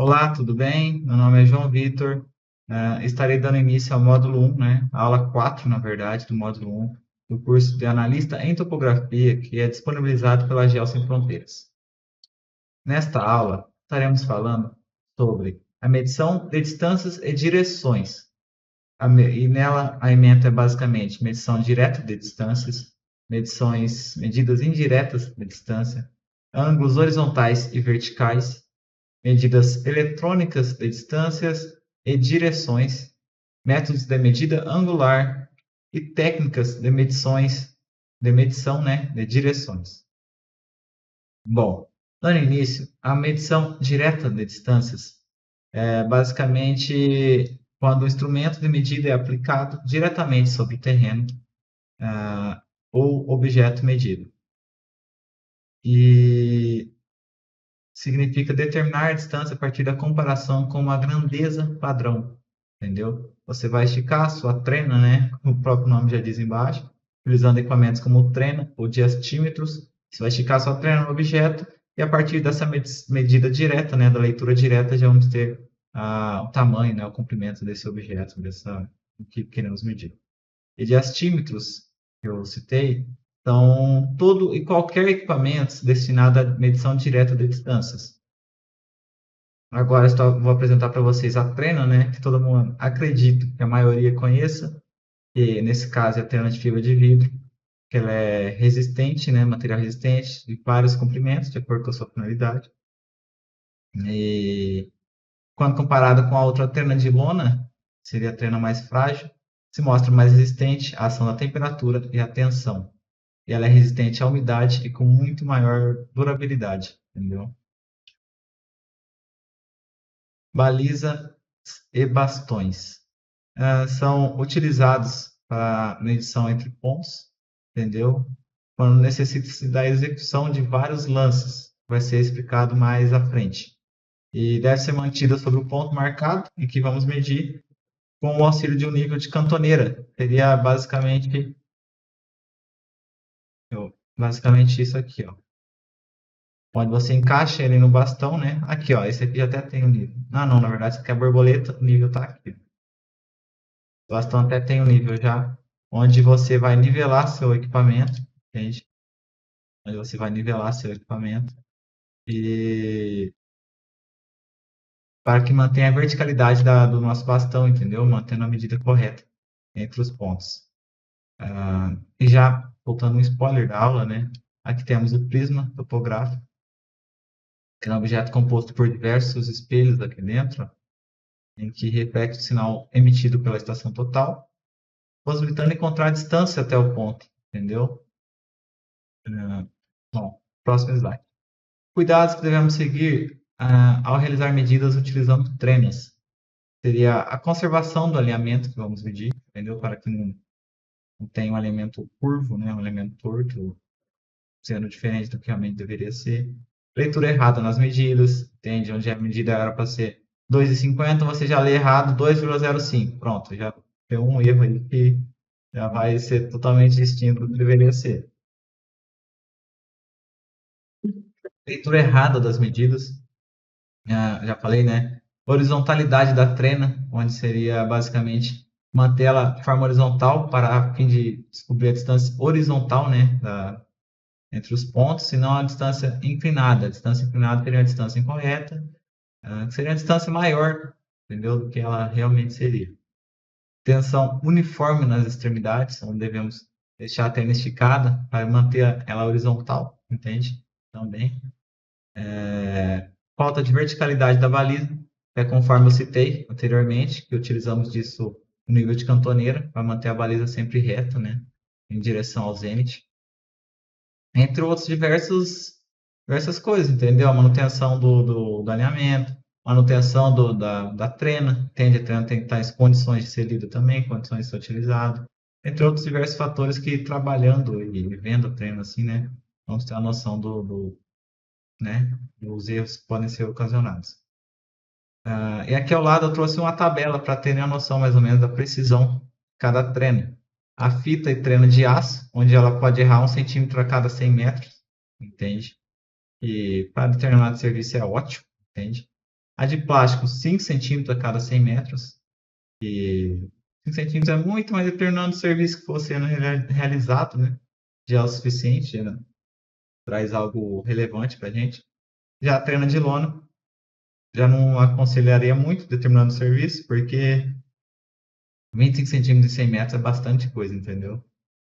Olá, tudo bem? Meu nome é João Vitor. Estarei dando início ao módulo 1, né? A aula 4, na verdade, do módulo 1, do curso de Analista em Topografia, que é disponibilizado pela Geo Sem Fronteiras. Nesta aula, estaremos falando sobre a medição de distâncias e direções. E nela, a ementa é basicamente medição direta de distâncias, medidas indiretas de distância, ângulos horizontais e verticais, medidas eletrônicas de distâncias e direções, métodos de medida angular e técnicas de medição, né, de direções. Bom, dando início, a medição direta de distâncias é basicamente quando o instrumento de medida é aplicado diretamente sobre o terreno ou objeto medido. E significa determinar a distância a partir da comparação com uma grandeza padrão, entendeu? Você vai esticar a sua trena, né? Como o próprio nome já diz embaixo, utilizando equipamentos como trena ou diastímetros. Você vai esticar a sua trena no objeto e a partir dessa medida direta, né, da leitura direta, já vamos ter o tamanho, né, o comprimento desse objeto, o que queremos medir. E diastímetros, que eu citei, são todo e qualquer equipamento destinado à medição direta de distâncias. Agora vou apresentar para vocês a trena, né, que todo mundo acredito que a maioria conheça, que nesse caso é a trena de fibra de vidro, que ela é resistente, né, material resistente, de vários comprimentos, de acordo com a sua finalidade. E quando comparada com a outra trena de lona, seria a trena mais frágil, se mostra mais resistente à ação da temperatura e à tensão. E ela é resistente à umidade e com muito maior durabilidade, entendeu? Baliza e bastões são utilizados para medição entre pontos, entendeu? Quando necessita-se da execução de vários lances, vai ser explicado mais à frente. E deve ser mantida sobre o ponto marcado em que vamos medir com o auxílio de um nível de cantoneira. Seria basicamente isso aqui, ó. Onde você encaixa ele no bastão, né? Aqui, ó. Esse aqui já até tem o nível. Ah, não, na verdade, isso aqui é a borboleta, o nível tá aqui. O bastão até tem um nível já, onde você vai nivelar seu equipamento, entende? Onde você vai nivelar seu equipamento e para que mantenha a verticalidade do nosso bastão, entendeu? Mantendo a medida correta entre os pontos. E já voltando um spoiler da aula, né? Aqui temos o prisma topográfico, que é um objeto composto por diversos espelhos aqui dentro, em que reflete o sinal emitido pela estação total, possibilitando encontrar a distância até o ponto, entendeu? Bom, próximo slide. Cuidados que devemos seguir ao realizar medidas utilizando trenas. Seria a conservação do alinhamento que vamos medir, entendeu? Para que não tenha um alinhamento curvo, né? Um alinhamento torto, sendo diferente do que realmente deveria ser. Leitura errada nas medidas, entende? Onde a medida era para ser 2,50, você já lê errado 2,05. Pronto, já tem um erro aí que já vai ser totalmente distinto do que deveria ser. Leitura errada das medidas, já falei, né? Horizontalidade da trena, onde seria basicamente manter ela de forma horizontal para a fim de descobrir a distância horizontal, né, entre os pontos, senão a distância inclinada. A distância inclinada seria a distância incorreta, que seria a distância maior, entendeu, do que ela realmente seria. Tensão uniforme nas extremidades, onde devemos deixar a trena esticada para manter ela horizontal, entende? Também. Falta de verticalidade da baliza, é conforme eu citei anteriormente, que utilizamos disso no nível de cantoneira, para manter a baliza sempre reta, né, em direção ao zênite. Entre outros diversas coisas, entendeu? A manutenção do alinhamento, manutenção da trena, entende? A trena tem que estar em condições de ser lida também, condições de ser utilizado, entre outros diversos fatores que trabalhando e vendo a trena assim, né, vamos ter a noção né, dos erros que podem ser ocasionados. E aqui ao lado eu trouxe uma tabela para terem a noção mais ou menos da precisão de cada treino. A fita e treino de aço, onde ela pode errar 1 centímetro a cada 100 metros, entende? E para determinado serviço é ótimo, entende? A de plástico, 5 centímetros a cada 100 metros. E 5 centímetros é muito, mas dependendo do serviço que for sendo realizado, né? Já é o suficiente, já traz algo relevante para a gente. Já a trena de lona, já não aconselharia muito determinado serviço, porque 25 centímetros e 100 metros é bastante coisa, entendeu?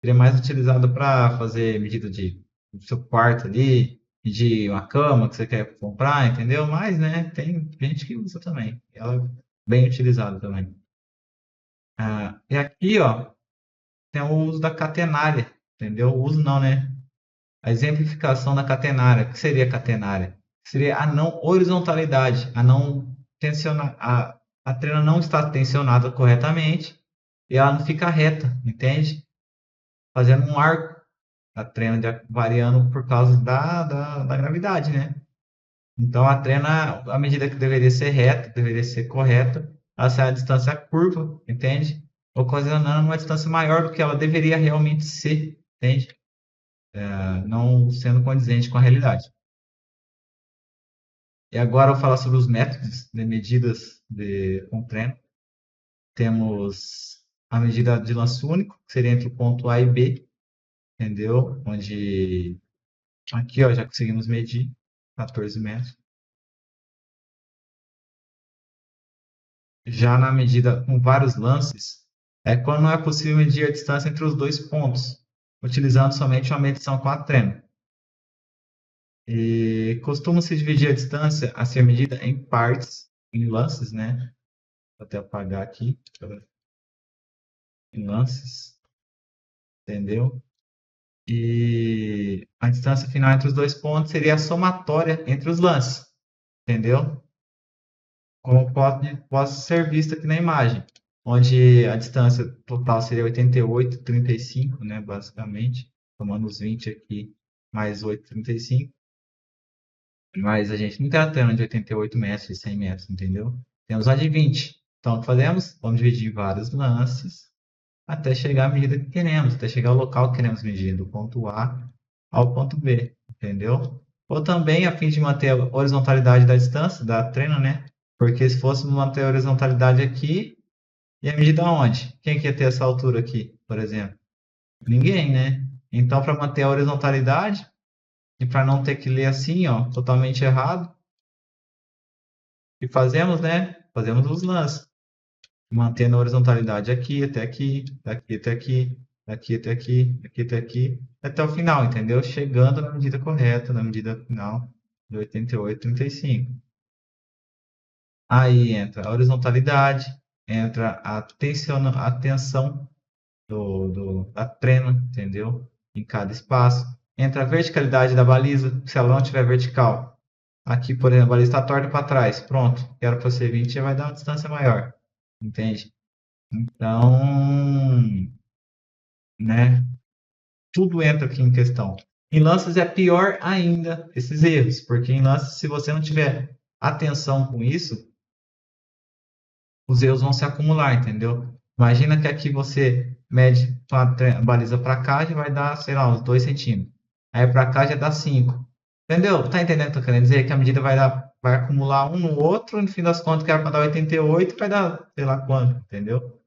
Seria mais utilizado para fazer medida do seu quarto ali, de uma cama que você quer comprar, entendeu? Mas, né, tem gente que usa também. Ela é bem utilizada também. E aqui, ó, tem o uso da catenária, entendeu? O uso não, né? A exemplificação da catenária. O que seria catenária? Seria a não horizontalidade, a não tensionar, a trena não está tensionada corretamente e ela não fica reta, entende? Fazendo um arco, a trena variando por causa da gravidade, né? Então a trena, à medida que deveria ser reta, deveria ser correta, ela sai a distância curva, entende? Ocasionando uma distância maior do que ela deveria realmente ser, entende? Não sendo condizente com a realidade. E agora eu vou falar sobre os métodos de medidas com treino. Temos a medida de lance único, que seria entre o ponto A e B, entendeu? Onde aqui ó, já conseguimos medir 14 metros. Já na medida com vários lances, é quando não é possível medir a distância entre os dois pontos, utilizando somente uma medição com a treino. E costuma-se dividir a distância a ser medida em partes, em lances, né? Vou até apagar aqui. Em lances, entendeu? E a distância final entre os dois pontos seria a somatória entre os lances, entendeu? Como pode ser visto aqui na imagem, onde a distância total seria 88,35, né, basicamente, tomando os 20 aqui, mais 8,35. Mas a gente não tem a trama de 88 metros, de 100 metros, entendeu? Temos a de 20. Então, o que fazemos? Vamos dividir em vários lances até chegar à medida que queremos, até chegar ao local que queremos medir, do ponto A ao ponto B, entendeu? Ou também a fim de manter a horizontalidade da distância, da treina, né? Porque se fôssemos manter a horizontalidade aqui, ia medir da onde? Quem que ia ter essa altura aqui, por exemplo? Ninguém, né? Então, para manter a horizontalidade e para não ter que ler assim, ó, totalmente errado, o que fazemos, né? Fazemos os lances, mantendo a horizontalidade aqui, até aqui, daqui até aqui, daqui até aqui, daqui até aqui, até o final, entendeu? Chegando na medida correta, na medida final de 88,35. Aí entra a horizontalidade, entra a tensão da trena, entendeu? Em cada espaço. Entra a verticalidade da baliza, se ela não estiver vertical. Aqui, por exemplo, a baliza está torta para trás. Pronto, era para ser 20, já vai dar uma distância maior. Entende? Então, né? Tudo entra aqui em questão. Em lances é pior ainda esses erros, porque em lances, se você não tiver atenção com isso, os erros vão se acumular, entendeu? Imagina que aqui você mede a baliza para cá, já vai dar, sei lá, uns 2 centímetros. Aí para cá já dá 5. Entendeu? Tá entendendo o que eu tô querendo dizer? Que a medida vai acumular um no outro, no fim das contas, que era para dar 88, vai dar sei lá quanto, entendeu?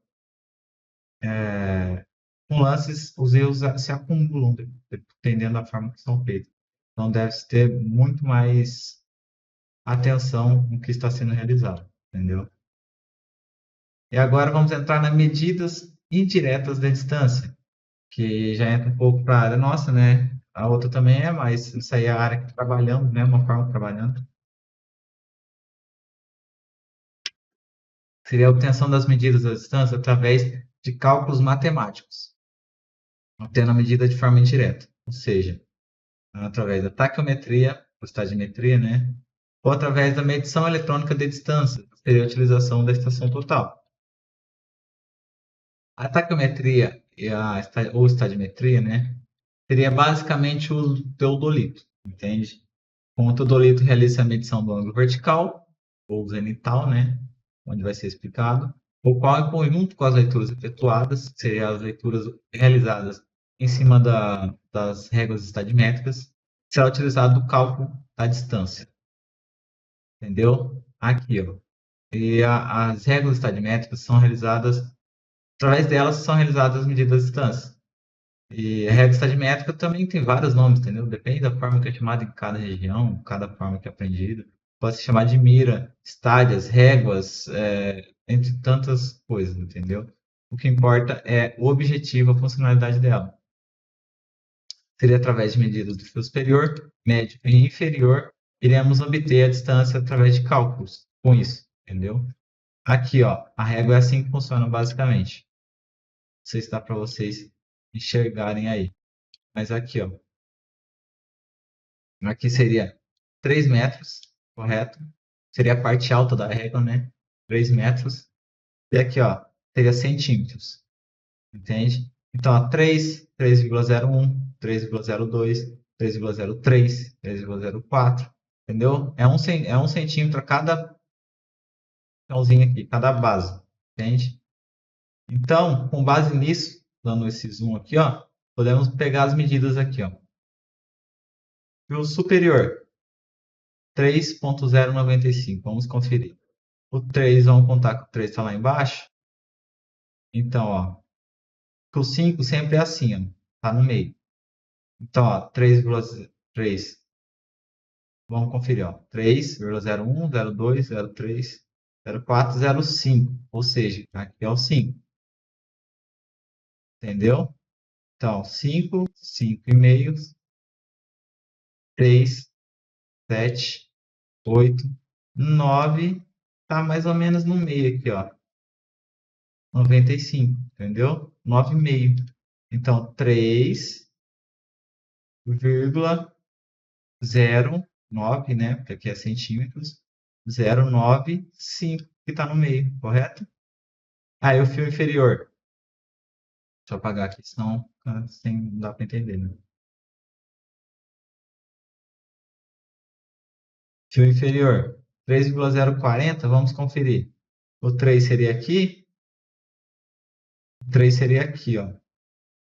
Com lances, os erros se acumulam, dependendo da forma que são feitos. Então, deve-se ter muito mais atenção no que está sendo realizado, entendeu? E agora vamos entrar nas medidas indiretas da distância, que já entra um pouco para a área nossa, né? A outra também é, mas isso aí é a área que trabalhamos, né? Uma forma trabalhando. Seria a obtenção das medidas da distância através de cálculos matemáticos, obtendo a medida de forma indireta, ou seja, através da taquiometria, ou estadiometria, né? Ou através da medição eletrônica de distância, que seria a utilização da estação total. A taquiometria ou estadiometria, né, seria basicamente o teodolito, entende? Com o teodolito realiza a medição do ângulo vertical, ou zenital, né, onde vai ser explicado, o qual, em conjunto com as leituras efetuadas, que seriam as leituras realizadas em cima das réguas estadimétricas, será utilizado o cálculo da distância, entendeu? aqui, ó. E as regras estadimétricas são realizadas, através delas são realizadas as medidas de distância. E a regra estadimétrica também tem vários nomes, entendeu? Depende da forma que é chamada em cada região, cada forma que é aprendida. Pode se chamar de mira, estádias, réguas, entre tantas coisas, entendeu? O que importa é o objetivo, a funcionalidade dela. Seria através de medidas do fio superior, médio e inferior, iremos obter a distância através de cálculos com isso, entendeu? Aqui, ó, a régua é assim que funciona basicamente. Não sei se dá para vocês enxergarem aí. Mas aqui, ó, aqui seria 3 metros, correto? Seria a parte alta da régua, né? 3 metros. E aqui, ó, seria centímetros, entende? Então, ó, 3, 3,01, 3,02, 3,03, 3,04, entendeu? É um centímetro a cada finalzinho aqui, cada base, entende? Então, com base nisso, dando esse zoom aqui, ó, podemos pegar as medidas aqui, ó. Fio superior, 3,095. Vamos conferir. O 3, vamos contar que o 3 está lá embaixo. Então, ó, que o 5 sempre é assim, ó, tá no meio. Então, ó, 3,3. Vamos conferir, ó. 3,01, 02, 03, 04, 05. Ou seja, aqui é o 5. Entendeu? Então, 5, 5,5, 3, 7, 8, 9. Tá mais ou menos no meio aqui, ó. 95, entendeu? 9,5. Então, 3,09, né? Porque aqui é centímetros. 095, que está no meio, correto? Aí o fio inferior. Deixa eu apagar aqui, senão não dá para entender, né? Fio inferior. 3,040, vamos conferir. O 3 seria aqui. O 3 seria aqui, ó.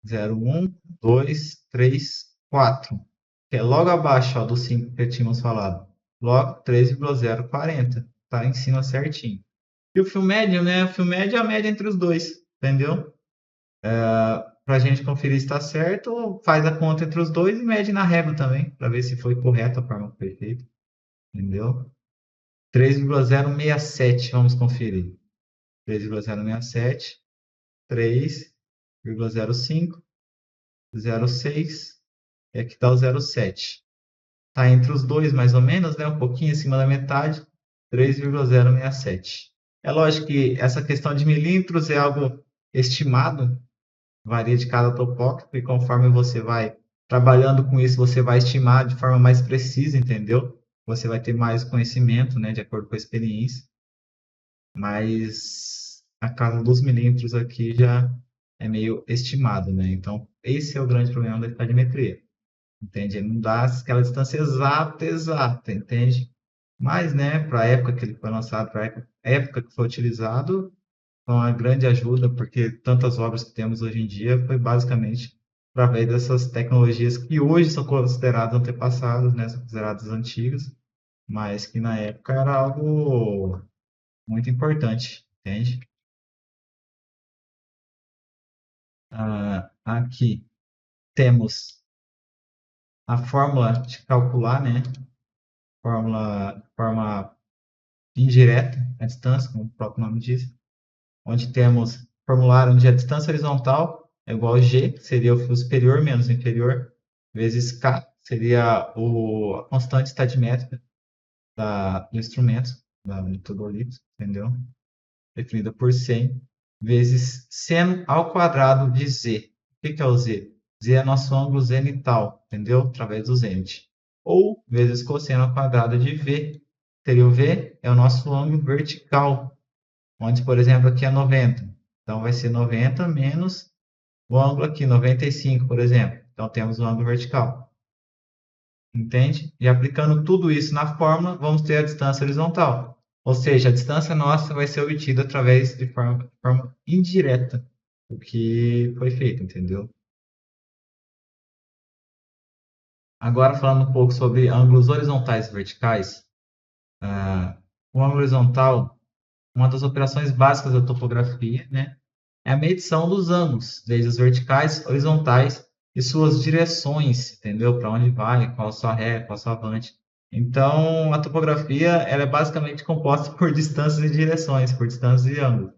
0,1, 2, 3, 4. Que é logo abaixo, ó, do 5 que tínhamos falado. Logo, 3,040. Tá em cima certinho. E o fio médio, né? O fio médio é a média entre os dois, entendeu? Para a gente conferir se está certo, faz a conta entre os dois e mede na régua também, para ver se foi correta a forma perfeita, entendeu? 3,067, vamos conferir. 3,067, 3,05, 0,6, e aqui está o 0,7. Está entre os dois, mais ou menos, né? Um pouquinho acima da metade, 3,067. É lógico que essa questão de milímetros é algo estimado, varia de cada topógrafo, e conforme você vai trabalhando com isso, você vai estimar de forma mais precisa, entendeu? Você vai ter mais conhecimento, né, de acordo com a experiência. Mas a casa dos milímetros aqui já é meio estimado, né? Então, esse é o grande problema da estadimetria, entende? Ele não dá aquela distância exata, exata, entende? Mas, né, para a época que ele foi lançado, para a época que foi utilizado, foi uma grande ajuda, porque tantas obras que temos hoje em dia foi basicamente através dessas tecnologias que hoje são consideradas antepassadas, né, são consideradas antigas, mas que na época era algo muito importante, entende? Aqui temos a fórmula de calcular, né, forma indireta, a distância, como o próprio nome diz, onde temos formulário onde a distância horizontal é igual a G, que seria o fio superior menos o inferior, vezes K, seria a constante estadimétrica do instrumento, da metodolito, entendeu? Definida por 100, vezes seno ao quadrado de Z. O que é o Z? Z é nosso ângulo zenital, entendeu? Através do zênite. Ou vezes cosseno ao quadrado de V. Seria o V é o nosso ângulo vertical, onde, por exemplo, aqui é 90. Então, vai ser 90 menos o ângulo aqui, 95, por exemplo. Então, temos o ângulo vertical. Entende? E aplicando tudo isso na fórmula, vamos ter a distância horizontal. Ou seja, a distância nossa vai ser obtida através de forma indireta, o que foi feito, entendeu? Agora, falando um pouco sobre ângulos horizontais e verticais, O ângulo horizontal, uma das operações básicas da topografia, né, é a medição dos ângulos, desde os verticais, horizontais e suas direções, entendeu? Para onde vai, qual a sua ré, qual a sua avante. Então, a topografia ela é basicamente composta por distâncias e direções, por distâncias e ângulos,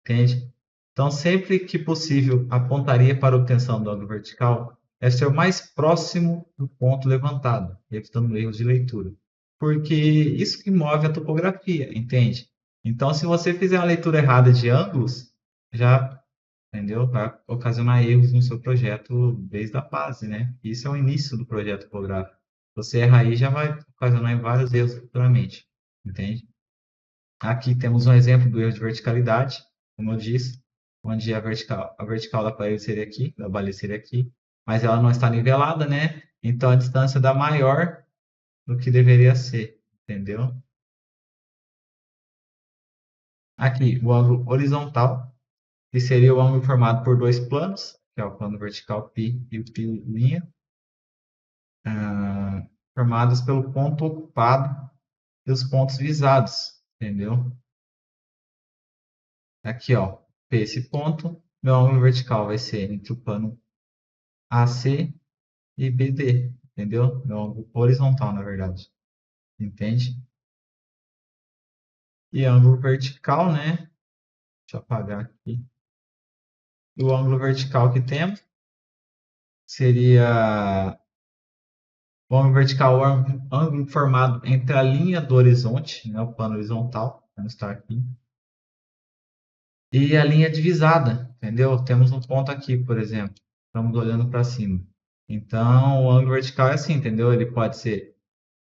entende? Então, sempre que possível, apontaria para a obtenção do ângulo vertical é ser o mais próximo do ponto levantado, evitando erros de leitura. Porque isso que move a topografia, entende? Então, se você fizer a leitura errada de ângulos, já, entendeu? Vai ocasionar erros no seu projeto desde a base, né? Isso é o início do projeto topográfico. Você errar aí já vai ocasionar vários erros futuramente, entende? Aqui temos um exemplo do erro de verticalidade, como eu disse, onde a vertical da parede seria aqui, da baliza seria aqui, mas ela não está nivelada, né? Então a distância dá maior do que deveria ser, entendeu? Aqui, o ângulo horizontal, que seria o ângulo formado por dois planos, que é o plano vertical π e o π', formados pelo ponto ocupado e os pontos visados, entendeu? Aqui, ó, esse ponto, meu ângulo vertical vai ser entre o plano AC e BD, entendeu? Meu ângulo horizontal, na verdade, entende? E ângulo vertical, né? Deixa eu apagar aqui. E o ângulo vertical que temos seria o ângulo vertical, o ângulo formado entre a linha do horizonte, né, o plano horizontal, vamos estar aqui, e a linha divisada, entendeu? Temos um ponto aqui, por exemplo, estamos olhando para cima. Então, o ângulo vertical é assim, entendeu? Ele pode ser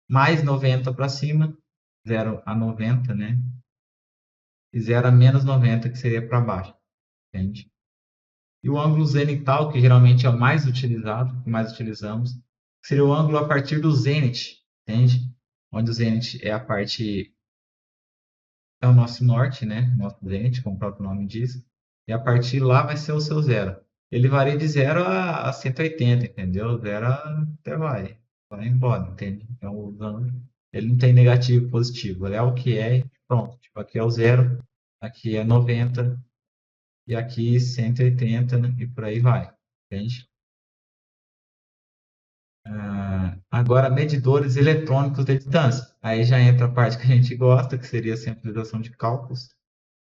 mais 90 para cima, 0 a 90, né? E 0 a menos 90, que seria para baixo, entende? E o ângulo zenital, que geralmente é o mais utilizado, que mais utilizamos, seria o ângulo a partir do zênite, entende? Onde o zênite é a parte, é o nosso norte, né? Nosso zênite, como o próprio nome diz. E a partir lá vai ser o seu zero. Ele varia de 0 a 180, entendeu? 0 até vai embora, entende? Então, o ângulo, ele não tem negativo e positivo. Ele é o que é, pronto. Tipo, aqui é o zero, aqui é 90 e aqui 180 e por aí vai, entende? Agora, medidores eletrônicos de distância. Aí já entra a parte que a gente gosta, que seria a centralização de cálculos,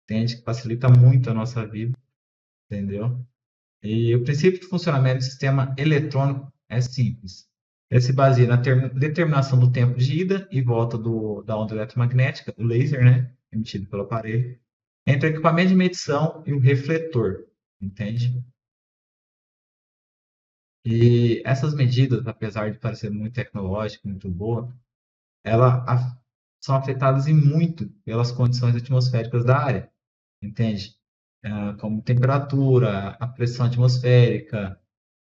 entende? Que facilita muito a nossa vida, entendeu? E o princípio de funcionamento do sistema eletrônico é simples. Ele se baseia na determinação do tempo de ida e volta da onda eletromagnética, o laser, né, emitido pelo aparelho, entre o equipamento de medição e o refletor, entende? E essas medidas, apesar de parecer muito tecnológica, muito boa, elas são afetadas em muito pelas condições atmosféricas da área, entende? Como temperatura, a pressão atmosférica,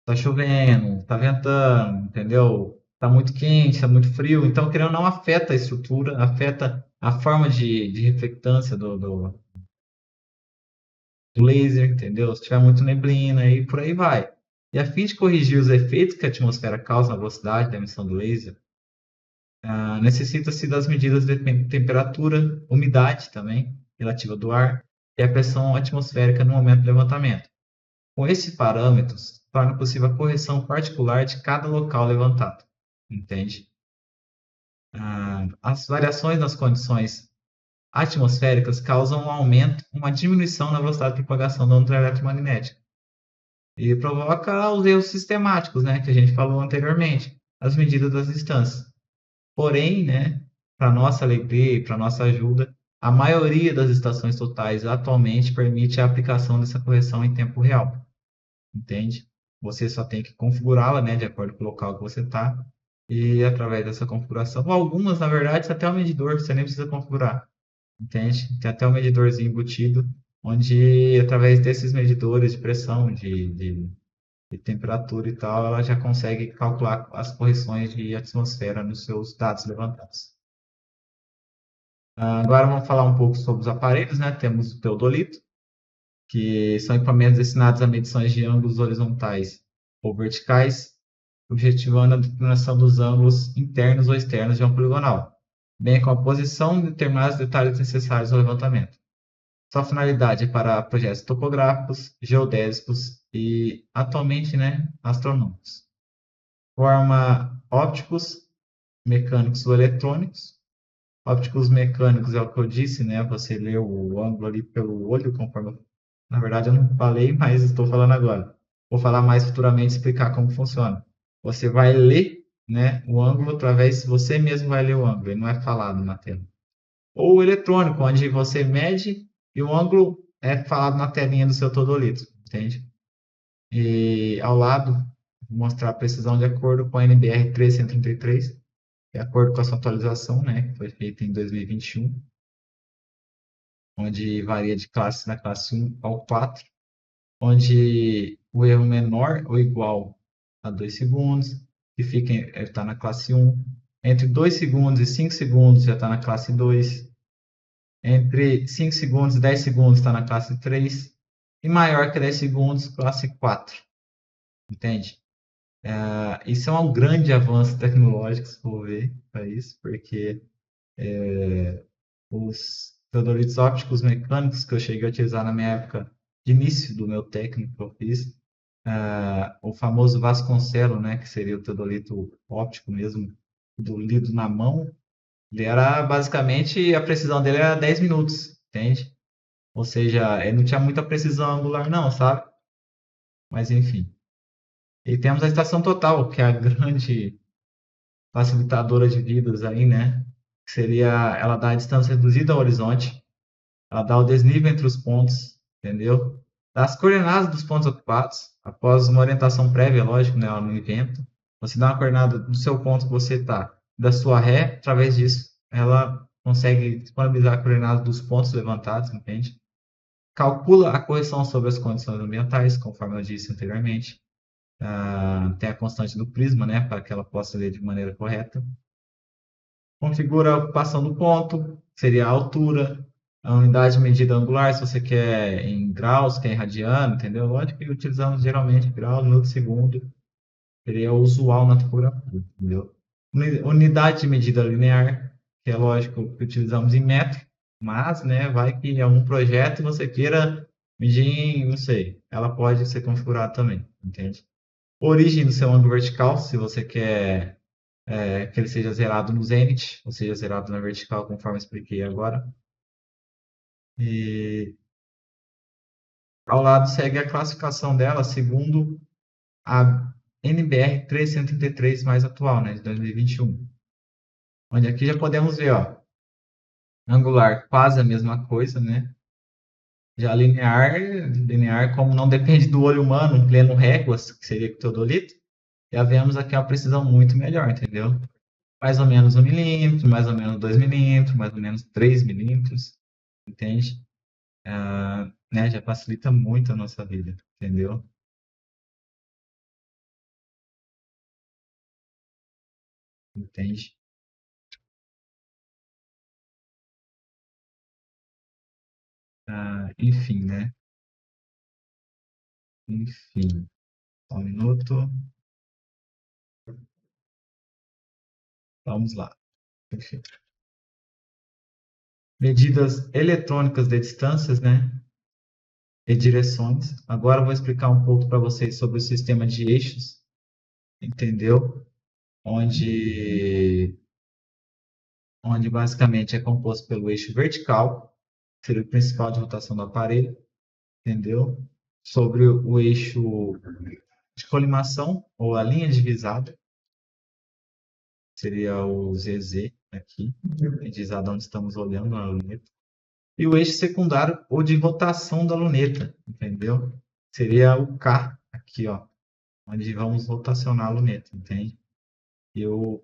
tá chovendo, tá ventando, entendeu? Tá muito quente, tá muito frio, então, querendo ou não, afeta a estrutura, afeta a forma de reflectância do laser, entendeu? Se tiver muito neblina e por aí vai. E a fim de corrigir os efeitos que a atmosfera causa na velocidade da emissão do laser, necessita-se das medidas de temperatura, umidade também, relativa do ar, e a pressão atmosférica no momento do levantamento. Com esses parâmetros, torna possível a correção particular de cada local levantado, entende? As variações nas condições atmosféricas causam um aumento, uma diminuição na velocidade de propagação da onda eletromagnética e provoca os erros sistemáticos, né, que a gente falou anteriormente, as medidas das distâncias. Porém, né, para nossa alegria e para nossa ajuda, a maioria das estações totais atualmente permite a aplicação dessa correção em tempo real, entende? Você só tem que configurá-la, né, de acordo com o local que você está, e através dessa configuração, algumas, na verdade, até o medidor, você nem precisa configurar, entende? Tem até um medidorzinho embutido, onde, através desses medidores de pressão, de temperatura e tal, ela já consegue calcular as correções de atmosfera nos seus dados levantados. Agora vamos falar um pouco sobre os aparelhos, né? Temos o teodolito, que são equipamentos destinados a medições de ângulos horizontais ou verticais, objetivando a determinação dos ângulos internos ou externos de uma poligonal. bem como a posição de determinados detalhes necessários ao levantamento. Sua finalidade é para projetos topográficos, geodésicos e, atualmente, né, astronômicos. Forma ópticos, mecânicos ou eletrônicos. Ópticos mecânicos é o que eu disse, né? Você lê o ângulo ali pelo olho, conforme. Na verdade, eu não falei, mas estou falando agora. Vou falar mais futuramente, explicar como funciona. Você vai ler, né, o ângulo através, você mesmo vai ler o ângulo, ele não é falado na tela. Ou o eletrônico, onde você mede e o ângulo é falado na telinha do seu todolito, entende? E ao lado, vou mostrar a precisão de acordo com a NBR 333, de acordo com a sua atualização, né, que foi feita em 2021, onde varia de classe na classe 1 ao 4, onde o erro menor ou igual a 2 segundos, que fica está na classe 1, entre 2 segundos e 5 segundos já está na classe 2, entre 5 segundos e 10 segundos está na classe 3, e maior que 10 segundos, classe 4, entende? Isso é um grande avanço tecnológico, se for ver, para isso, porque os teodolitos ópticos mecânicos que eu cheguei a utilizar na minha época de início do meu técnico que eu fiz, o famoso Vasconcelo, né, que seria o teodolito óptico mesmo, do lido na mão, ele era basicamente, a precisão dele era 10 minutos, entende? Ou seja, ele não tinha muita precisão angular não, sabe? Mas enfim. E temos a estação total, que é a grande facilitadora de vidas aí, né? Que seria, ela dá a distância reduzida ao horizonte, ela dá o desnível entre os pontos, entendeu? Dá as coordenadas dos pontos ocupados, após uma orientação prévia, lógico, né, no evento. Você dá uma coordenada do seu ponto que você está, da sua ré, através disso, ela consegue disponibilizar a coordenada dos pontos levantados, entende? Calcula a correção sobre as condições ambientais, conforme eu disse anteriormente. Tem a constante do prisma, né, para que ela possa ler de maneira correta. Configura a ocupação do ponto, seria a altura, a unidade de medida angular, se você quer em graus, quer em radiano, entendeu? Lógico que utilizamos geralmente graus, minuto, segundo, seria o usual na topografia, entendeu? Unidade de medida linear, que é lógico que utilizamos em metro, mas, né, vai que em algum projeto você queira medir em, não sei, ela pode ser configurada também, entende? Origem do seu ângulo vertical, se você quer que ele seja zerado no zenith, ou seja, zerado na vertical, conforme eu expliquei agora. E ao lado segue a classificação dela segundo a NBR 333 mais atual, né, de 2021. Onde aqui já podemos ver, ó, angular quase a mesma coisa, né? Já linear como não depende do olho humano, pleno réguas, que seria o teodolito, já vemos aqui uma precisão muito melhor, entendeu? Mais ou menos 1 milímetro, mais ou menos 2 milímetros, mais ou menos 3 milímetros, entende? Né, já facilita muito a nossa vida, entendeu? Entende? Enfim, né? Enfim, só um minuto. Vamos lá. Enfim. Medidas eletrônicas de distâncias, né? E direções. Agora eu vou explicar um pouco para vocês sobre o sistema de eixos, entendeu? Onde, onde basicamente é composto pelo eixo vertical, que seria o principal de rotação do aparelho, entendeu? Sobre o eixo de colimação, ou a linha divisada, seria o ZZ aqui, divisado onde estamos olhando na luneta. E o eixo secundário, ou de rotação da luneta, entendeu? Seria o K aqui, ó, onde vamos rotacionar a luneta, entende? E o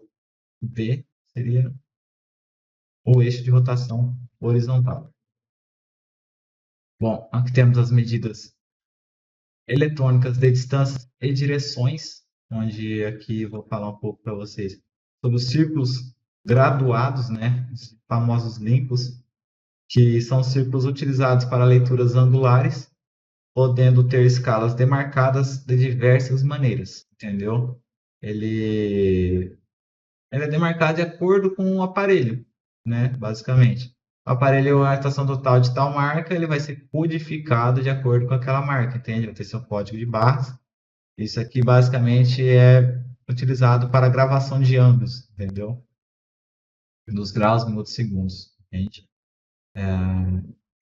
V seria o eixo de rotação horizontal. Bom, aqui temos as medidas eletrônicas de distâncias e direções, onde aqui vou falar um pouco para vocês sobre os círculos graduados, né, os famosos limpos, que são círculos utilizados para leituras angulares, podendo ter escalas demarcadas de diversas maneiras, entendeu? Ele é demarcado de acordo com o aparelho. né? Basicamente. O aparelho, a estação total de tal marca, ele vai ser codificado de acordo com aquela marca, entende? Vai ter seu código de barras. Isso aqui basicamente é utilizado para gravação de ângulos, entendeu? Dos graus, minutos, segundos, entende?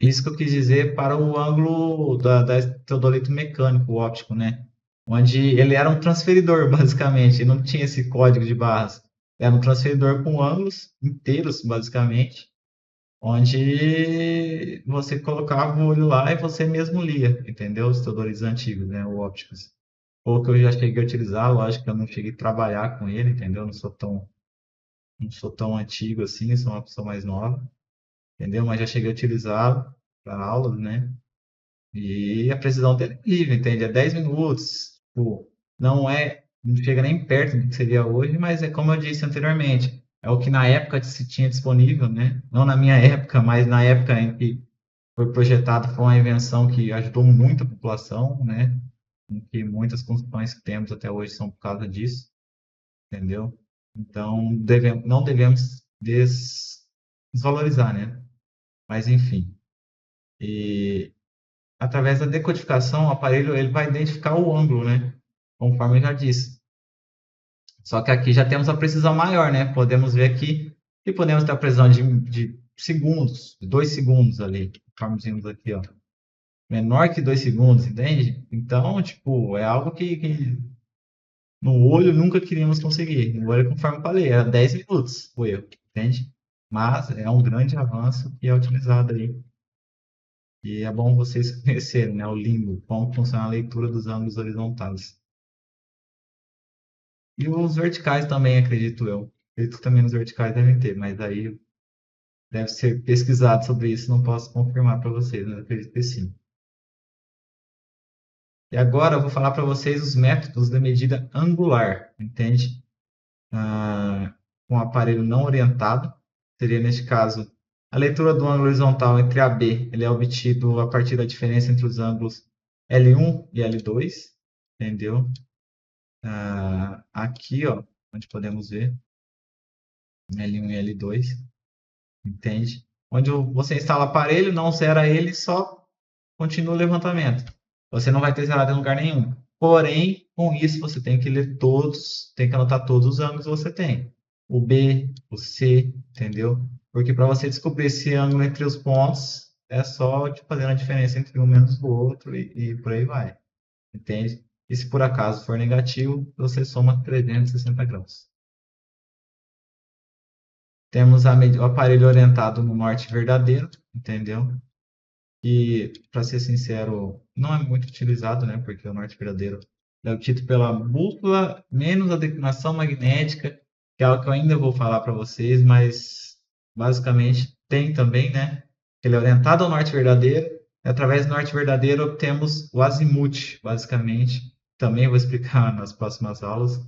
Isso que eu quis dizer para o ângulo da teodolito mecânico, o óptico, né? Onde ele era um transferidor, basicamente, e não tinha esse código de barras. Era um transferidor com ângulos inteiros, basicamente, onde você colocava o olho lá e você mesmo lia, entendeu? Os teodolitos antigos, né? O ópticos. Ou que eu já cheguei a utilizar, lógico que eu não cheguei a trabalhar com ele, entendeu? Não sou tão antigo assim, sou uma pessoa mais nova, entendeu? Mas já cheguei a utilizá-lo para aulas, né? E a precisão dele é incrível, entende? É 10 minutos, tipo, não chega nem perto do que seria hoje, mas é como eu disse anteriormente, é o que na época se tinha disponível, né? Não na minha época, mas na época em que foi projetado, foi uma invenção que ajudou muito a população, né? Em que muitas construções que temos até hoje são por causa disso, entendeu? Então, não devemos desvalorizar, né? Mas enfim, e através da decodificação, o aparelho ele vai identificar o ângulo, né? Conforme eu já disse. Só que aqui já temos a precisão maior, né? Podemos ver aqui que podemos ter a precisão de segundos, de 2 segundos ali, conforme vimos aqui, ó. Menor que 2 segundos, entende? Então, tipo, é algo que no olho nunca queríamos conseguir. No olho, conforme eu falei, era 10 minutos o erro, entende? Mas é um grande avanço que é utilizado aí. E é bom vocês conhecerem, né, o limbo, como funciona a leitura dos ângulos horizontais. E os verticais também, acredito eu. Acredito que também nos verticais devem ter, mas aí deve ser pesquisado sobre isso, não posso confirmar para vocês, mas acredito que sim. E agora eu vou falar para vocês os métodos de medida angular, entende? Com um aparelho não orientado, seria neste caso a leitura do ângulo horizontal entre AB, ele é obtido a partir da diferença entre os ângulos L1 e L2, entendeu? Aqui, ó, onde podemos ver L1 e L2, entende? Onde você instala o aparelho, não zera ele, só continua o levantamento. Você não vai ter zerado em lugar nenhum. Porém, com isso, você tem que ler todos, tem que anotar todos os ângulos que você tem. O B, o C, entendeu? Porque para você descobrir esse ângulo entre os pontos, é só tipo, fazendo a diferença entre um menos o outro e por aí vai. Entende? E se por acaso for negativo, você soma 360 graus. Temos o aparelho orientado no norte verdadeiro, entendeu? Que, para ser sincero, não é muito utilizado, né? Porque o norte verdadeiro é obtido pela bússola menos a declinação magnética, que é algo que eu ainda vou falar para vocês, mas basicamente tem também, né? Ele é orientado ao norte verdadeiro, e através do norte verdadeiro obtemos o azimuth, basicamente. Também vou explicar nas próximas aulas.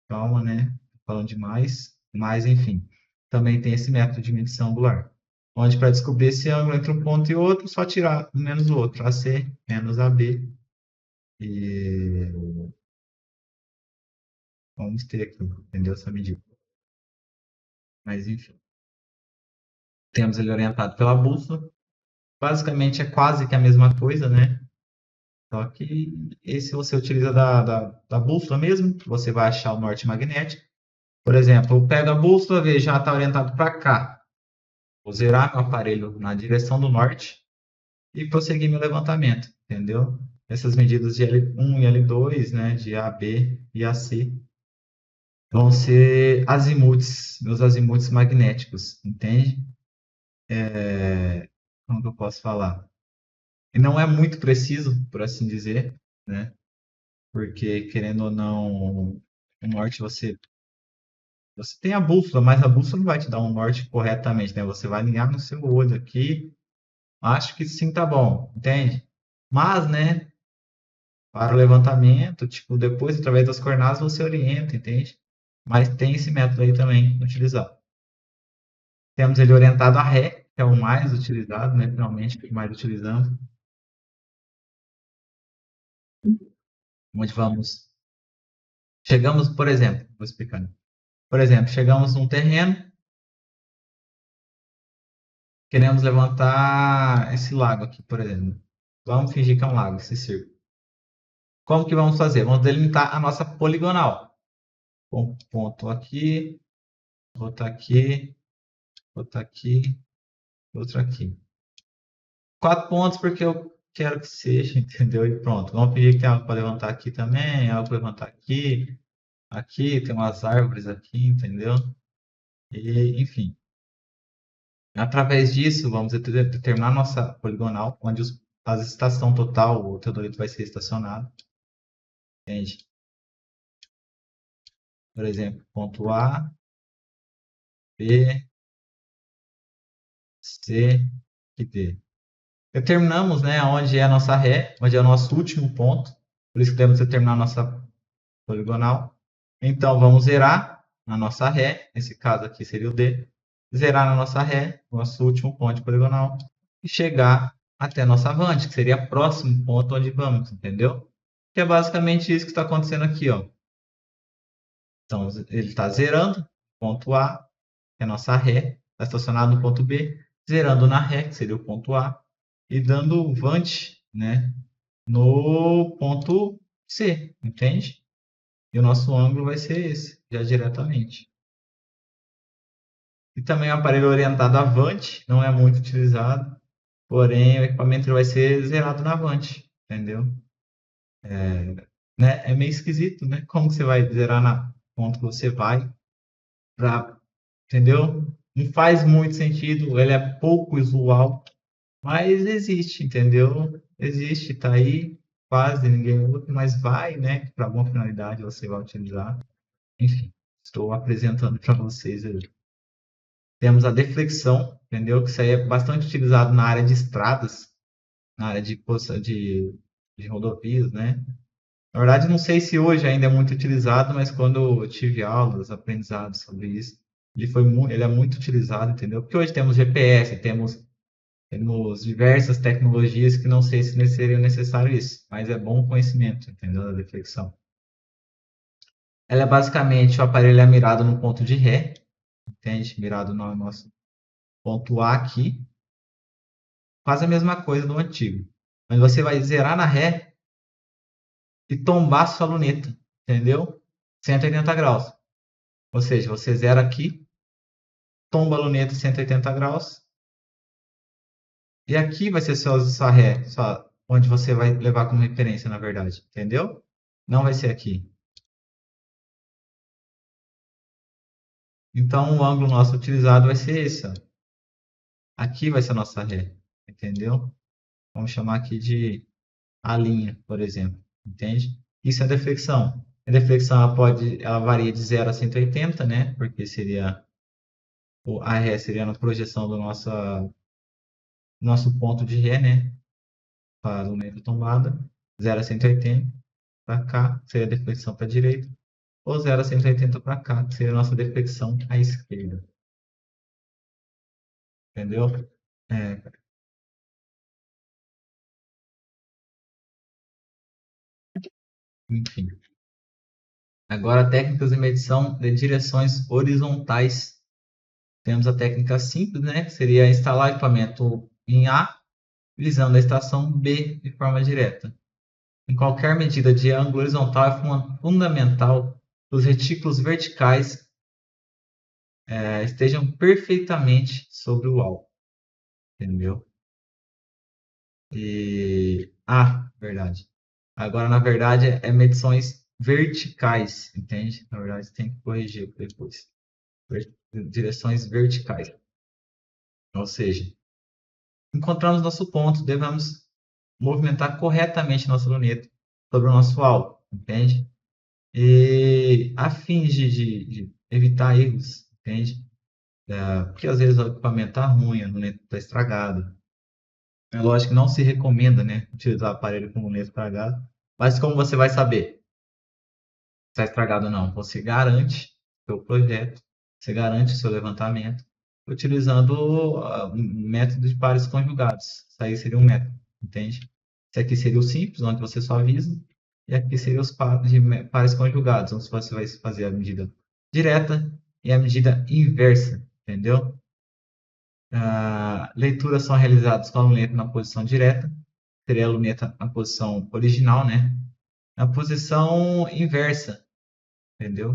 Calma, né? Falando demais, mas enfim. Também tem esse método de medição angular, onde para descobrir esse ângulo entre um ponto e outro, só tirar um menos o outro, AC menos AB. E vamos ter aqui, entendeu? Essa medida. Mas enfim. Temos ele orientado pela bússola. Basicamente é quase que a mesma coisa, né? Só que esse você utiliza da bússola mesmo, você vai achar o norte magnético. Por exemplo, eu pego a bússola, vejo, já está orientado para cá. Vou zerar meu aparelho na direção do norte e prosseguir meu levantamento, entendeu? Essas medidas de L1 e L2, né, de A, B e AC, vão ser azimuths, meus azimuths magnéticos, entende? Como que eu posso falar? E não é muito preciso, por assim dizer, né? Porque, querendo ou não, o norte você tem a bússola, mas a bússola não vai te dar um norte corretamente, né? Você vai alinhar no seu olho aqui. Acho que sim, tá bom, entende? Mas, né, para o levantamento, tipo, depois, através das coordenadas, você orienta, entende? Mas tem esse método aí também utilizado. Temos ele orientado a ré, que é o mais utilizado, né? Finalmente, que mais utilizamos. Onde vamos. Chegamos, por exemplo, vou explicando. Por exemplo, chegamos num terreno, Queremos levantar esse lago aqui, por exemplo. Vamos fingir que é um lago, esse círculo. Como que vamos fazer? Vamos delimitar a nossa poligonal. Um ponto aqui, outro aqui, outro aqui, outro aqui. 4 pontos porque eu quero que seja, entendeu? E pronto. Vamos pedir que tem algo para levantar aqui também, algo para levantar aqui. Aqui tem umas árvores aqui, entendeu? E, enfim. Através disso, vamos determinar nossa poligonal, onde a estação total, o teodolito vai ser estacionado. Entende? Por exemplo, ponto A, B, C e D. Determinamos, né, onde é a nossa ré, onde é o nosso último ponto. Por isso que devemos determinar a nossa poligonal. Então, vamos zerar na nossa ré. Nesse caso aqui seria o D. Zerar na nossa ré, nosso último ponto poligonal. E chegar até a nossa avante, que seria o próximo ponto onde vamos, entendeu? Que é basicamente isso que está acontecendo aqui, ó. Então, ele está zerando, ponto A, que é a nossa ré, está estacionado no ponto B, zerando na ré, que seria o ponto A, e dando vante, né, no ponto C, entende? E o nosso ângulo vai ser esse, já diretamente. E também o aparelho orientado avante, não é muito utilizado, porém o equipamento vai ser zerado na avante, entendeu? Né? É meio esquisito, né? Como você vai zerar na ponto que você vai, pra, entendeu? Não faz muito sentido, ele é pouco usual, mas existe, entendeu? Existe, tá aí, quase ninguém usa, mas vai, né? Para alguma finalidade você vai utilizar. Enfim, estou apresentando para vocês aí. Temos a deflexão, entendeu? Que isso aí é bastante utilizado na área de estradas, na área de rodovias, né? Na verdade, não sei se hoje ainda é muito utilizado, mas quando eu tive aulas, aprendizados sobre isso, ele é muito utilizado, entendeu? Porque hoje temos GPS, temos diversas tecnologias que não sei se seria necessário isso, mas é bom conhecimento, entendeu? Da deflexão. Ela é basicamente o aparelho é mirado no ponto de ré, entende? Mirado no nosso ponto A aqui, quase a mesma coisa do antigo. Mas você vai zerar na ré e tombar sua luneta, entendeu? 180 graus. Ou seja, você zera aqui, tomba a luneta 180 graus, e aqui vai ser sua ré, onde você vai levar como referência, na verdade, entendeu? Não vai ser aqui. Então, o ângulo nosso utilizado vai ser esse, ó. Aqui vai ser a nossa ré, entendeu? Vamos chamar aqui de a linha, por exemplo, entende? Isso é deflexão. A deflexão ela varia de 0 a 180, né? Porque a ré seria na projeção do nosso ponto de ré, né? Para o meio da tombada. 0 a 180 para cá, que seria a deflexão para a direita. Ou 0 a 180 para cá, que seria a nossa deflexão à esquerda. Entendeu? É, enfim. Agora, técnicas de medição de direções horizontais. Temos a técnica simples, né? Que seria instalar equipamento em A, visando a estação B de forma direta. Em qualquer medida de ângulo horizontal, é fundamental que os retículos verticais estejam perfeitamente sobre o alvo. Entendeu? Verdade. Agora, na verdade, é medições verticais, entende? Na verdade, tem que corrigir depois. Direções verticais. Ou seja, encontramos nosso ponto, devemos movimentar corretamente nossa luneta sobre o nosso alvo, entende? E a fim de evitar erros, entende? Porque às vezes o equipamento está ruim, a luneta está estragada. É lógico que não se recomenda, né, utilizar aparelho com luneta estragada, mas como você vai saber se está estragado ou não? Você garante seu projeto, você garante o seu levantamento utilizando um método de pares conjugados. Isso aí seria um método, entende? Esse aqui seria o simples, onde você só avisa, e aqui seria os pares conjugados, onde você vai fazer a medida direta e a medida inversa, entendeu? Leituras são realizadas com a luneta na posição direta, seria a luneta na posição original, né? Na posição inversa, entendeu?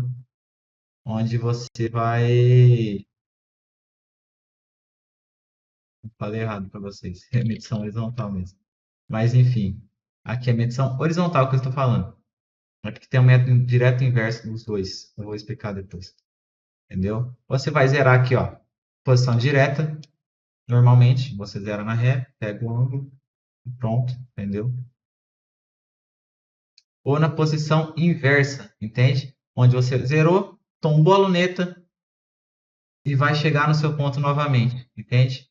Onde você vai. Falei errado para vocês, é medição horizontal mesmo. Mas enfim, aqui é medição horizontal que eu estou falando. Aqui tem um método direto e inverso dos dois. Eu vou explicar depois. Entendeu? Você vai zerar aqui, ó. Posição direta. Normalmente, você zera na ré, pega o ângulo e pronto. Entendeu? Ou na posição inversa, entende? Onde você zerou, tombou a luneta e vai chegar no seu ponto novamente, entende?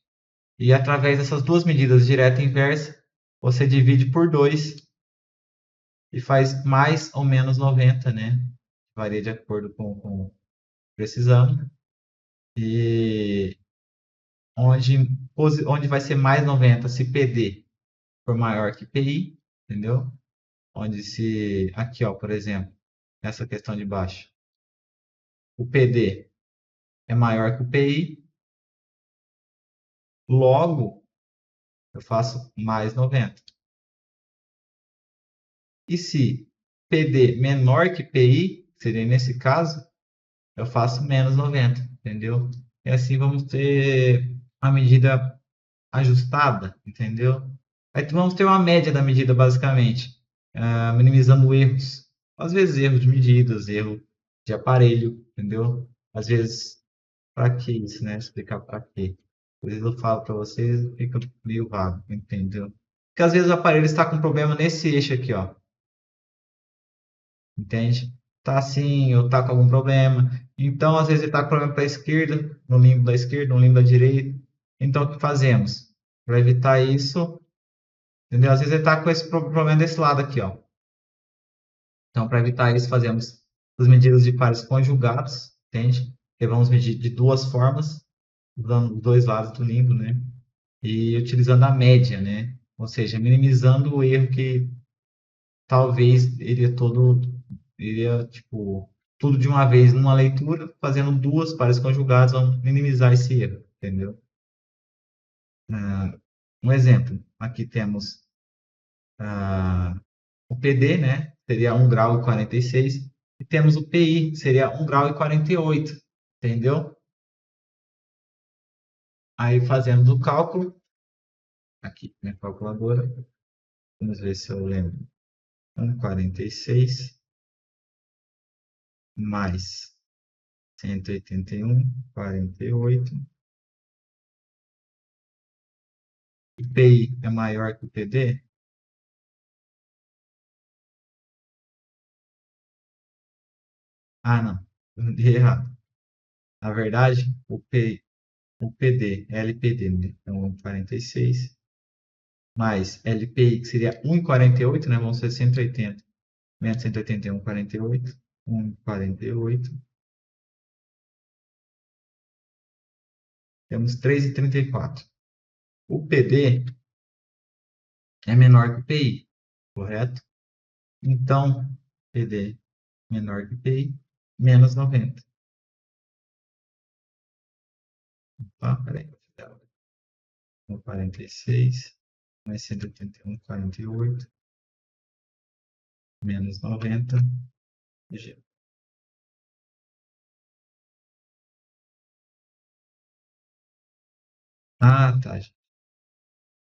E através dessas duas medidas, direta e inversa, você divide por 2 e faz mais ou menos 90, né? Varia de acordo com precisando. E onde vai ser mais 90 se PD for maior que PI, entendeu? Onde se, aqui ó, por exemplo, essa questão de baixo, o PD é maior que o PI, logo eu faço mais 90. E se PD menor que PI, seria nesse caso, eu faço menos 90, entendeu? E assim vamos ter a medida ajustada, entendeu? Aí vamos ter uma média da medida, basicamente, minimizando erros. Às vezes erro de medidas, erro de aparelho, entendeu? Às vezes, para que isso, né? Explicar para quê. Às vezes eu falo para vocês e fica meio vago, entendeu? Porque às vezes o aparelho está com problema nesse eixo aqui, ó. Entende? Tá assim, ou tá com algum problema. Então, às vezes ele tá com problema para a esquerda, no limbo da esquerda, no limbo da direita. Então, o que fazemos? Para evitar isso, entendeu? Às vezes ele está com esse problema desse lado aqui, ó. Então, para evitar isso, fazemos as medidas de pares conjugados, entende? Que vamos medir de duas formas, usando os dois lados do limbo, né? E utilizando a média, né? Ou seja, minimizando o erro que talvez iria, tipo, tudo de uma vez numa leitura, fazendo duas pares conjugados, vamos minimizar esse erro, entendeu? Um exemplo, aqui temos o PD, né? Seria 1 grau e 46. E temos o PI, que seria 1 grau e 48. Entendeu? Aí fazemos o cálculo. Aqui, minha calculadora. Vamos ver se eu lembro. 1,46 mais 181,48. O PI é maior que o PD? Ah, não. Errei errado. Na verdade, o PD, LPD, né? Então, 46 mais LPI, que seria 1,48, né? Vão ser 180. Menos 181, 48. 1,48. Temos 3,34. O PD é menor que o PI, correto? Então, PD menor que PI, menos 90. Tá? Peraí. 46 mais 181, 48, menos 90. Ah, tá.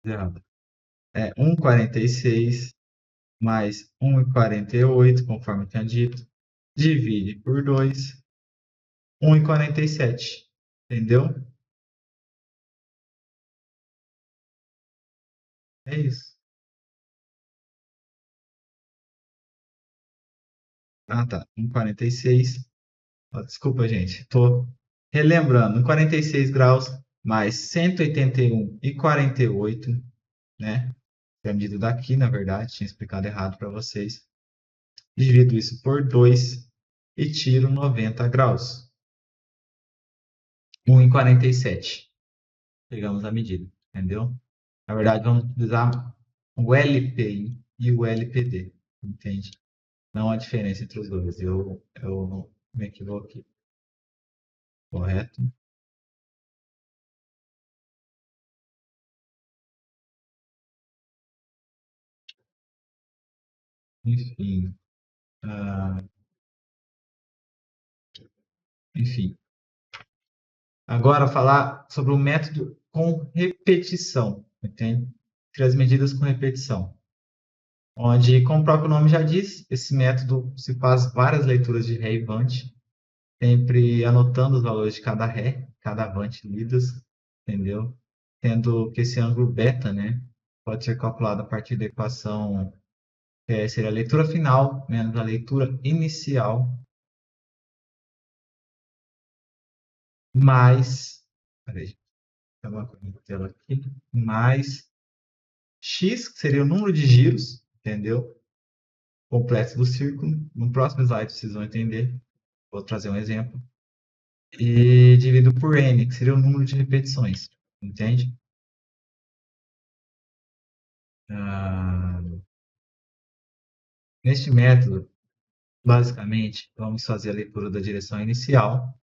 Errado. É 1,46 mais 1,48, conforme eu tinha dito, divide por 2, 1,47. Entendeu? É isso. Ah, tá. 1,46. Desculpa, gente. Estou relembrando. 46 graus mais 181,48, né? É a medida daqui, na verdade. Tinha explicado errado para vocês. Divido isso por 2 e tiro 90 graus. 1,47. Pegamos a medida, entendeu? Na verdade, vamos utilizar o LPI e o LPD, entende? Não há diferença entre os dois. Eu me equivoquei, correto? enfim, ah, enfim. Agora, falar sobre o método com repetição, entende? Três medidas com repetição. Onde, como o próprio nome já diz, esse método se faz várias leituras de ré e vante, sempre anotando os valores de cada ré, cada vante lidas, entendeu? Tendo que esse ângulo beta, né, pode ser calculado a partir da equação que seria a leitura final menos a leitura inicial, mais, peraí, tem uma coisa na tela aqui, mais x, que seria o número de giros, entendeu? Completo do círculo. No próximo slide vocês vão entender. Vou trazer um exemplo. E dividido por n, que seria o número de repetições. Entende? Ah, neste método, basicamente, vamos fazer a leitura da direção inicial,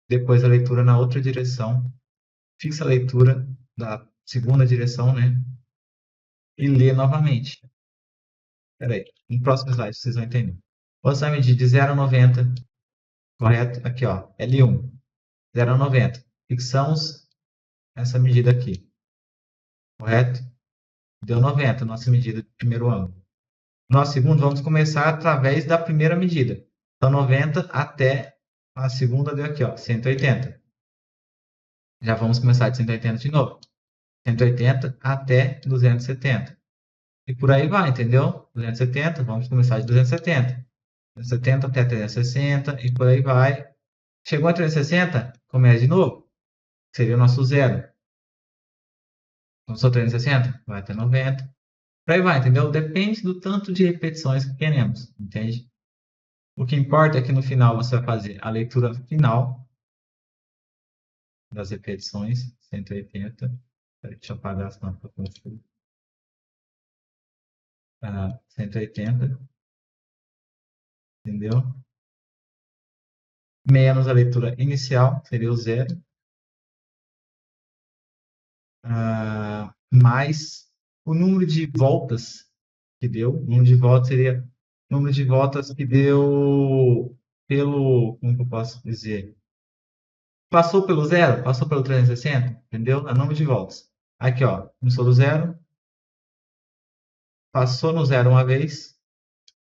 depois a leitura na outra direção, fixa a leitura da segunda direção, né? E lê novamente. Espera aí, no próximo slide vocês vão entender. Você vai medir de 0 a 90, correto? Aqui, ó, L1, 0 a 90. Fixamos essa medida aqui, correto? Deu 90, nossa medida de primeiro ângulo. Nosso segundo, vamos começar através da primeira medida. Então, 90 até a segunda deu aqui, ó, 180. Já vamos começar de 180 de novo. 180 até 270. E por aí vai, entendeu? 270, vamos começar de 270. 270 até 360 e por aí vai. Chegou a 360, começa de novo. Seria o nosso zero. Começou 360, vai até 90. Por aí vai, entendeu? Depende do tanto de repetições que queremos, entende? O que importa é que no final você vai fazer a leitura final das repetições, 180. Deixa eu apagar as tampas para você. 180, entendeu? Menos a leitura inicial, seria o zero. Mais o número de voltas que deu. O número de voltas seria o número de voltas que deu pelo, como que eu posso dizer? Passou pelo zero, passou pelo 360, entendeu? É o número de voltas. Aqui, ó, começou do zero, passou no zero uma vez,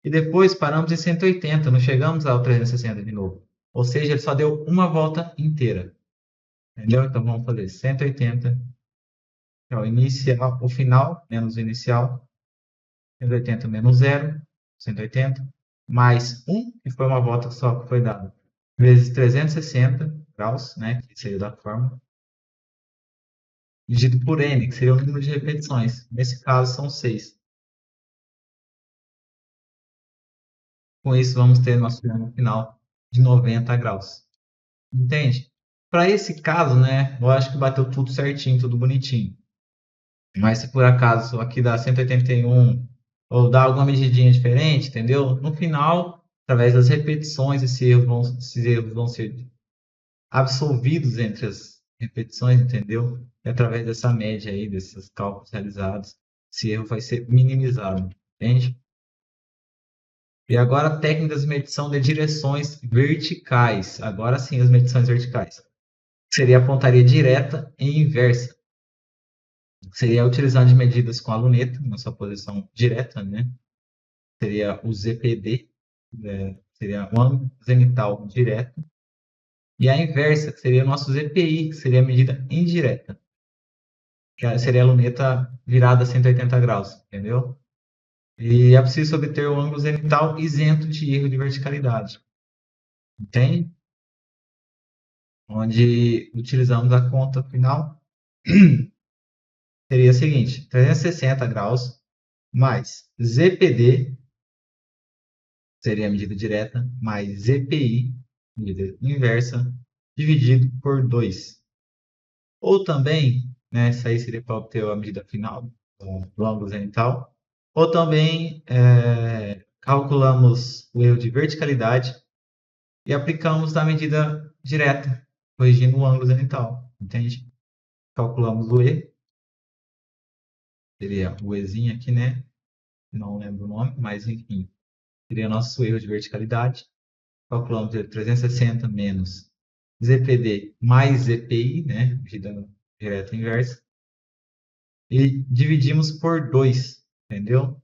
e depois paramos em 180, não chegamos ao 360 de novo. Ou seja, ele só deu uma volta inteira. Entendeu? Então vamos fazer 180, que é o inicial, o final, menos o inicial, 180 menos zero, 180, mais 1, que foi uma volta só que foi dada, vezes 360 graus, né, que seria da fórmula, dividido por n, que seria o número de repetições. Nesse caso, são 6. Com isso, vamos ter nosso ângulo final de 90 graus. Entende? Para esse caso, né, eu acho que bateu tudo certinho, tudo bonitinho. Mas se por acaso aqui dá 181 ou dá alguma medidinha diferente, entendeu? No final, através das repetições, esses erros vão ser absolvidos entre as repetições, entendeu? E através dessa média aí, desses cálculos realizados, esse erro vai ser minimizado, entende? E agora, técnicas de medição de direções verticais. Agora sim, as medições verticais. Seria a pontaria direta e inversa. Seria utilizando de medidas com a luneta, na sua posição direta, né? Seria o ZPD, seria o ângulo zenital direto. E a inversa, que seria o nosso ZPI, que seria a medida indireta. Que seria a luneta virada a 180 graus, entendeu? E é preciso obter o ângulo zenital isento de erro de verticalidade. Entende? Onde utilizamos a conta final, seria a seguinte: 360 graus mais ZPD, seria a medida direta, mais ZPI, medida inversa, dividido por 2. Ou também, né, isso aí seria para obter a medida final do ângulo zenital. Ou também calculamos o erro de verticalidade e aplicamos a medida direta, corrigindo o ângulo zenital, entende? Calculamos o E, seria o Ezinho aqui, né? não lembro o nome, mas enfim, seria nosso erro de verticalidade. Calculamos 360 menos ZPD mais ZPI, né? Medida direta e inversa. E dividimos por 2, entendeu?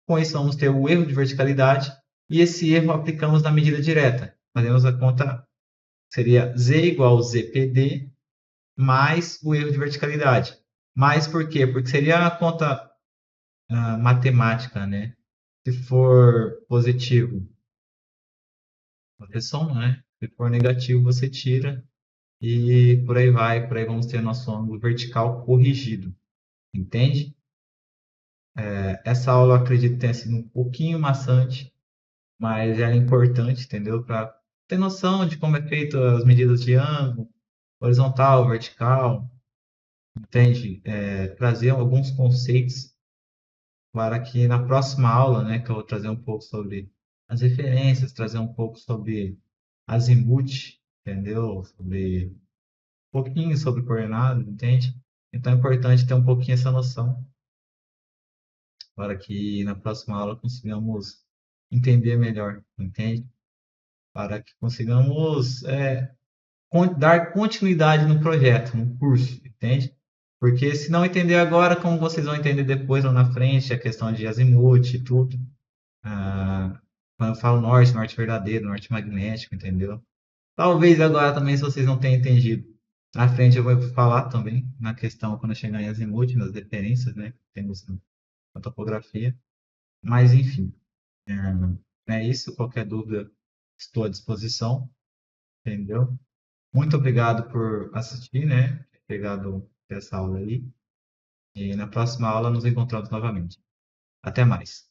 Com isso, vamos ter o erro de verticalidade e esse erro aplicamos na medida direta. Fazemos a conta, seria Z igual ZPD mais o erro de verticalidade. Mais por quê? Porque seria a conta matemática, né? Se for positivo, você soma, né? Se for negativo, você tira e por aí vai. Por aí vamos ter nosso ângulo vertical corrigido. Entende? Essa aula eu acredito que tenha sido um pouquinho maçante, mas ela é importante, entendeu? Para ter noção de como é feito as medidas de ângulo, horizontal, vertical, entende? Trazer alguns conceitos para que na próxima aula, né, que eu vou trazer um pouco sobre as referências, trazer um pouco sobre azimuth, entendeu? Sobre um pouquinho sobre coordenadas, entende? Então é importante ter um pouquinho essa noção para que na próxima aula consigamos entender melhor, entende? Para que consigamos dar continuidade no projeto, no curso, entende? Porque se não entender agora, como vocês vão entender depois lá na frente, a questão de azimuth e tudo. Quando eu falo norte, norte verdadeiro, norte magnético, entendeu? Talvez agora também, se vocês não tenham entendido, na frente eu vou falar também na questão quando eu chegar em azimuth, nas referências, né? Que temos na topografia. Mas, enfim, é isso. Qualquer dúvida, estou à disposição, entendeu? Muito obrigado por assistir, né? Ter pegado essa aula aí. E na próxima aula nos encontramos novamente. Até mais.